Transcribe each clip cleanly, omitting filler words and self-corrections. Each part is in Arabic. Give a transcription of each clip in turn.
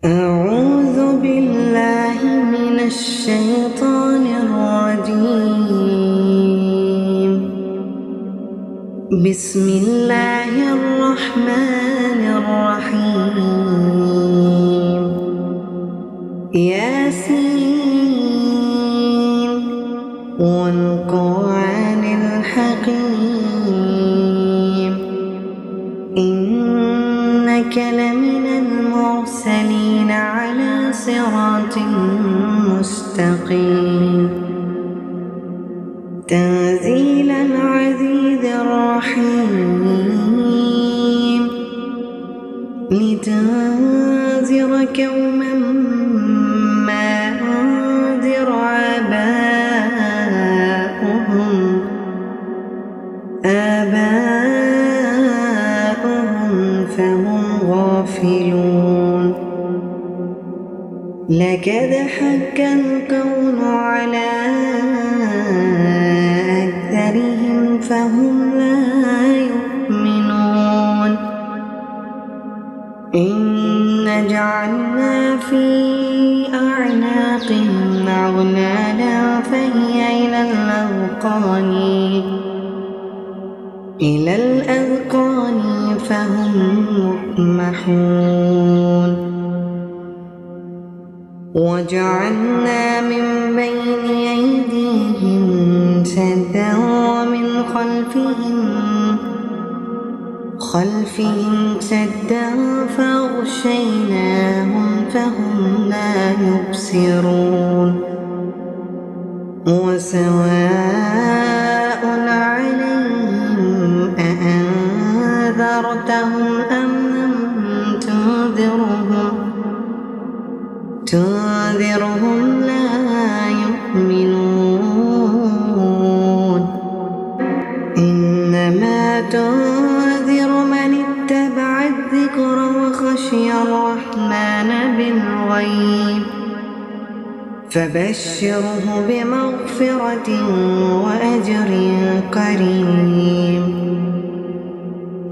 أعوذ بالله من الشيطان الرجيم. بسم الله الرحمن الرحيم. ياسين والقرآن الحكيم إنك لمن المرسلين على صراط مستقيم. تنزيل العزيز الرحيم لتنذر قوما ما أنذر آباؤهم فهم غافلون. لقد حق القول على أكثرهم فهم لا يؤمنون. إنا جعلنا في أعناقهم أغلالا فهي إلى الأذقان فهم مقمحون. وجعلنا من بين أيديهم سدا ومن خلفهم سدا فأغشيناهم فهم لا يبصرون. وسواء عليهم أأنذرتهم أم لم تنذرهم لا يؤمنون. إنما تنذر من اتبع الذكر وخشي الرحمن بالغيب فبشره بمغفرة وأجر كريم.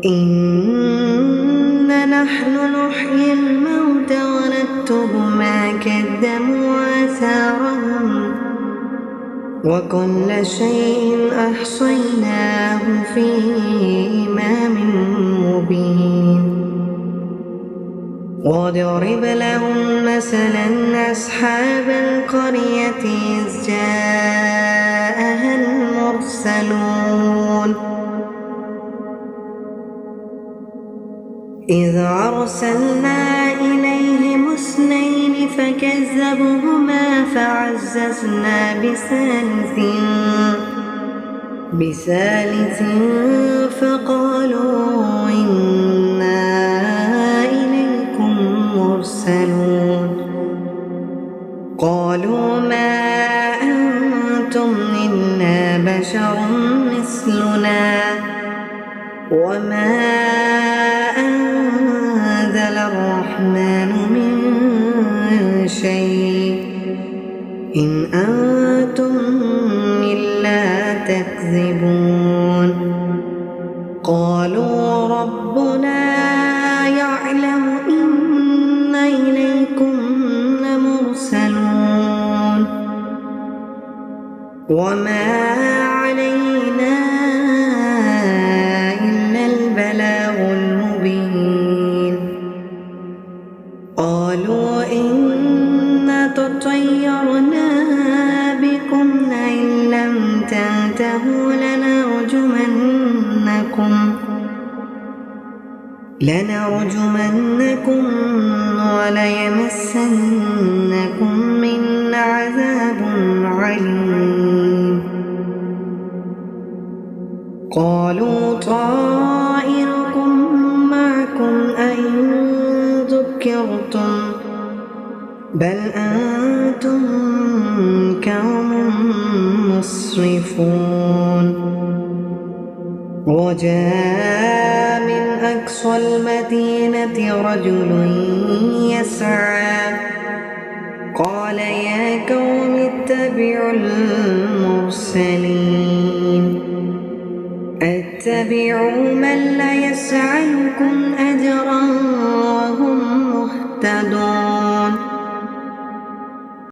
إنا نحن نحيي الموتى ونكتب ما كدموا وآثارهم وكل شيء أحصيناه في إمام مبين. واضرب لهم مثلا أصحاب القرية إذ جاءها المرسلون إذ أرسلنا إليهم اثنين فكذبوهما فعززنا بثالث فقالوا إنا إليكم مرسلون. قالوا ما أنتم إلا بشر مثلنا وما أنزل الرحمن من شيء إن أنتم إلا تكذبون. قالوا ربنا يعلم إن إليكم لمرسلون وما علينا إلا البلاغ المبين. قالوا إنا تطيرنا بكم لئن لم تنتهوا لنرجمنكم وليمسنكم منا عذاب عليم. قالوا طائركم معكم أئن ذكرتم بل أنتم قوم مسرفون. وجاء من أقصى المدينة رجل يسعى قال يا قوم اتبعوا المرسلين. اتبعوا من لا يسألكم أجرا وهم مهتدون.